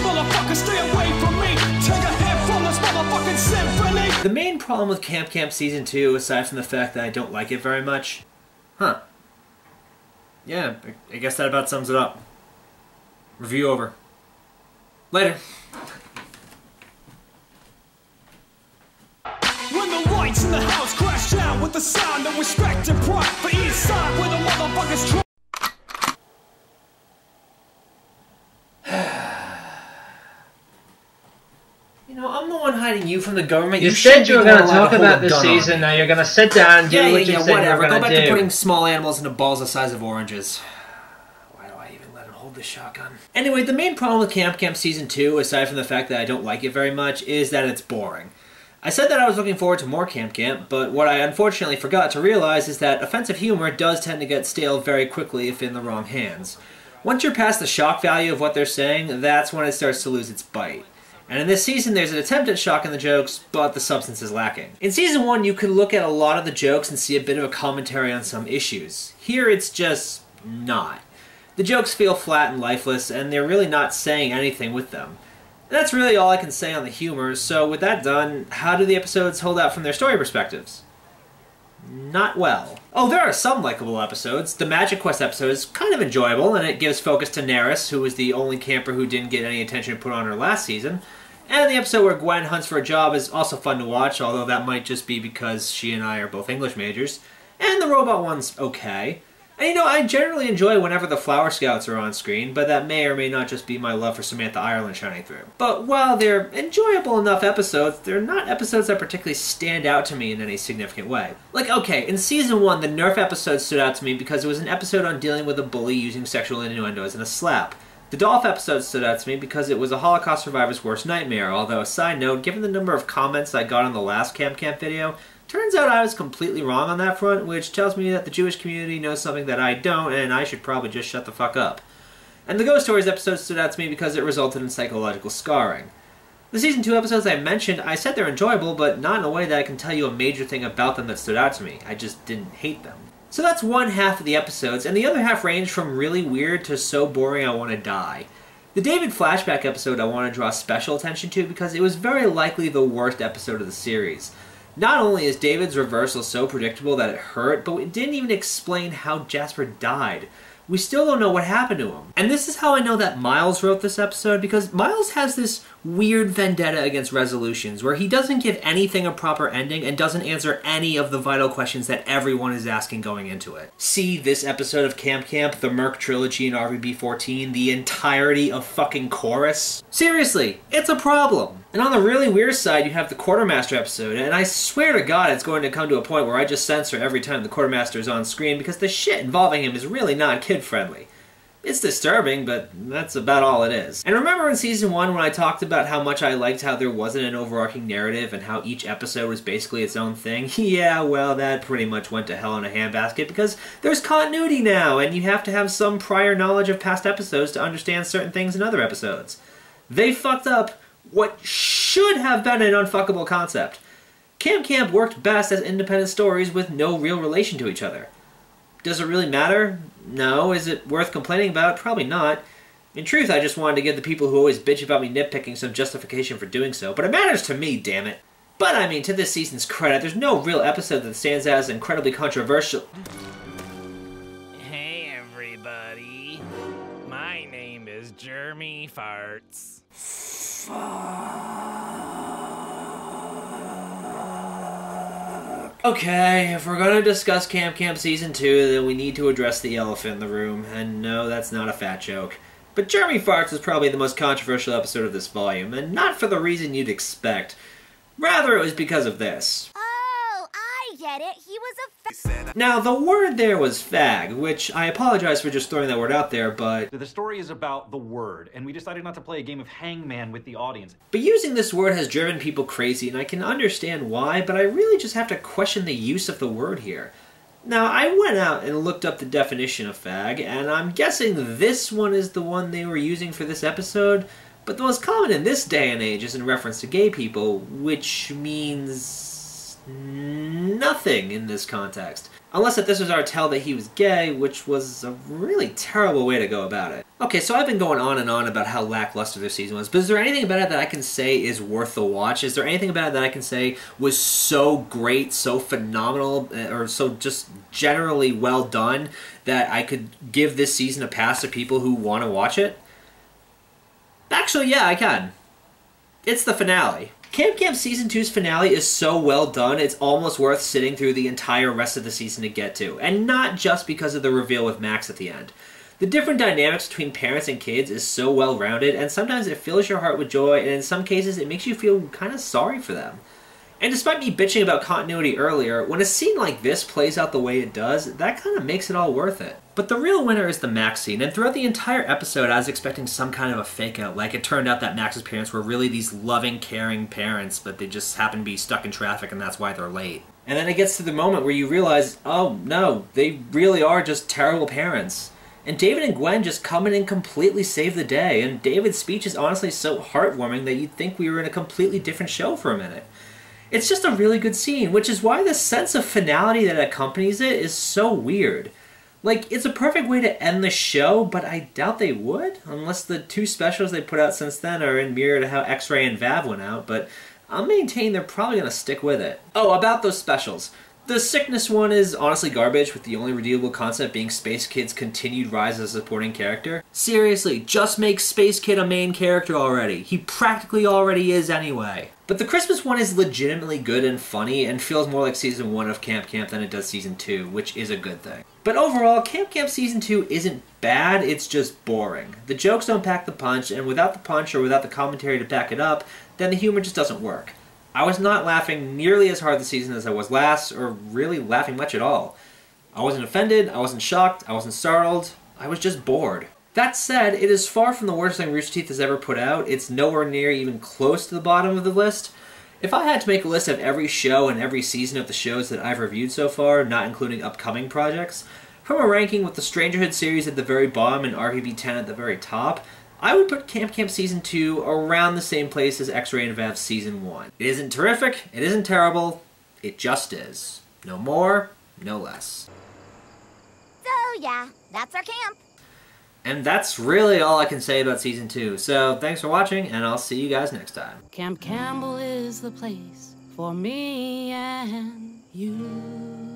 motherfucker, stay away from me. Take a hit from this motherfucking symphony. The main problem with Camp Camp Season 2, aside from the fact that I don't like it very much... Huh. Yeah, I guess that about sums it up. Review over. Later. When the lights in the house crash out with the sound of respect and pride for each side where the motherfuckers try. You know, I'm the one hiding you from the government. You said you were going to talk about this season, now you're going to sit down and do what you said whatever. you were going to do. Go back to putting small animals into balls the size of oranges. Why do I even let him hold this shotgun? Anyway, the main problem with Camp Camp Season 2, aside from the fact that I don't like it very much, is that it's boring. I said that I was looking forward to more Camp Camp, but what I unfortunately forgot to realize is that offensive humor does tend to get stale very quickly if in the wrong hands. Once you're past the shock value of what they're saying, that's when it starts to lose its bite. And in this season, there's an attempt at shock in the jokes, but the substance is lacking. In Season 1, you could look at a lot of the jokes and see a bit of a commentary on some issues. Here, it's just not. The jokes feel flat and lifeless, and they're really not saying anything with them. And that's really all I can say on the humor, so with that done, how do the episodes hold out from their story perspectives? Not well. Oh, there are some likable episodes. The Magic Quest episode is kind of enjoyable, and it gives focus to Neris, who was the only camper who didn't get any attention put on her last season. And the episode where Gwen hunts for a job is also fun to watch, although that might just be because she and I are both English majors. And the robot one's okay. And you know, I generally enjoy whenever the Flower Scouts are on screen, but that may or may not just be my love for Samantha Ireland shining through. But while they're enjoyable enough episodes, they're not episodes that particularly stand out to me in any significant way. Like, okay, in Season 1, the Nerf episode stood out to me because it was an episode on dealing with a bully using sexual innuendos and a slap. The Dolph episode stood out to me because it was a Holocaust survivor's worst nightmare, although a side note, given the number of comments I got on the last Camp Camp video, turns out I was completely wrong on that front, which tells me that the Jewish community knows something that I don't, and I should probably just shut the fuck up. And the Ghost Stories episode stood out to me because it resulted in psychological scarring. The Season 2 episodes I mentioned, I said they're enjoyable, but not in a way that I can tell you a major thing about them that stood out to me. I just didn't hate them. So that's one half of the episodes, and the other half ranged from really weird to so boring I want to die. The David flashback episode I want to draw special attention to because it was very likely the worst episode of the series. Not only is David's reversal so predictable that it hurt, but it didn't even explain how Jasper died. We still don't know what happened to him. And this is how I know that Miles wrote this episode, because Miles has this weird vendetta against resolutions, where he doesn't give anything a proper ending and doesn't answer any of the vital questions that everyone is asking going into it. See this episode of Camp Camp, the Merc Trilogy and RVB14, the entirety of fucking Cwierz? Seriously, it's a problem. And on the really weird side, you have the Quartermaster episode, and I swear to God it's going to come to a point where I just censor every time the Quartermaster is on screen because the shit involving him is really not kid-friendly. It's disturbing, but that's about all it is. And remember in Season 1 when I talked about how much I liked how there wasn't an overarching narrative and how each episode was basically its own thing? Yeah, well, that pretty much went to hell in a handbasket because there's continuity now, and you have to have some prior knowledge of past episodes to understand certain things in other episodes. They fucked up what should have been an unfuckable concept. Camp Camp worked best as independent stories with no real relation to each other. Does it really matter? No. Is it worth complaining about? Probably not. In truth, I just wanted to give the people who always bitch about me nitpicking some justification for doing so, but it matters to me, damn it. But I mean, to this season's credit, there's no real episode that stands out as incredibly controversial. Hey everybody, my name is Jeremy Farts. Okay, if we're going to discuss Camp Camp Season 2, then we need to address the elephant in the room, and no, that's not a fat joke. But Jeremy Farts was probably the most controversial episode of this volume, and not for the reason you'd expect. Rather, it was because of this. Oh, I get it. He was a Now, the word there was fag, which I apologize for just throwing that word out there, but... The story is about the word, and we decided not to play a game of hangman with the audience. But using this word has driven people crazy, and I can understand why, but I really just have to question the use of the word here. Now, I went out and looked up the definition of fag, and I'm guessing this one is the one they were using for this episode, but the most common in this day and age is in reference to gay people, which means nothing in this context. Unless that this was our tell that he was gay, which was a really terrible way to go about it. Okay, so I've been going on and on about how lackluster this season was, but is there anything about it that I can say is worth the watch? Is there anything about it that I can say was so great, so phenomenal, or so just generally well done that I could give this season a pass to people who want to watch it? Actually, yeah, I can. It's the finale. Camp Season 2's finale is so well done, it's almost worth sitting through the entire rest of the season to get to, and not just because of the reveal with Max at the end. The different dynamics between parents and kids is so well rounded, and sometimes it fills your heart with joy, and in some cases it makes you feel kind of sorry for them. And despite me bitching about continuity earlier, when a scene like this plays out the way it does, that kind of makes it all worth it. But the real winner is the Max scene, and throughout the entire episode I was expecting some kind of a fake out, like it turned out that Max's parents were really these loving, caring parents, but they just happen to be stuck in traffic and that's why they're late. And then it gets to the moment where you realize, oh no, they really are just terrible parents. And David and Gwen just come in and completely save the day, and David's speech is honestly so heartwarming that you'd think we were in a completely different show for a minute. It's just a really good scene, which is why the sense of finality that accompanies it is so weird. Like, it's a perfect way to end the show, but I doubt they would, unless the 2 specials they put out since then are in mirror to how X-Ray and Vav went out, but I'll maintain they're probably going to stick with it. Oh, about those specials. The sickness one is honestly garbage, with the only redeemable concept being Space Kid's continued rise as a supporting character. Seriously, just make Space Kid a main character already. He practically already is anyway. But the Christmas one is legitimately good and funny, and feels more like Season 1 of Camp than it does Season 2, which is a good thing. But overall, Camp Season 2 isn't bad, it's just boring. The jokes don't pack the punch, and without the punch or without the commentary to back it up, then the humor just doesn't work. I was not laughing nearly as hard this season as I was last, or really laughing much at all. I wasn't offended, I wasn't shocked, I wasn't startled, I was just bored. That said, it is far from the worst thing Rooster Teeth has ever put out. It's nowhere near even close to the bottom of the list. If I had to make a list of every show and every season of the shows that I've reviewed so far, not including upcoming projects, from a ranking with the Strangerhood series at the very bottom and RVB 10 at the very top, I would put Camp Season 2 around the same place as X-Ray and Vav's Season 1. It isn't terrific, it isn't terrible, it just is. No more, no less. So yeah, that's our camp. And that's really all I can say about Season 2. So thanks for watching, and I'll see you guys next time. Camp Campbell is the place for me and you.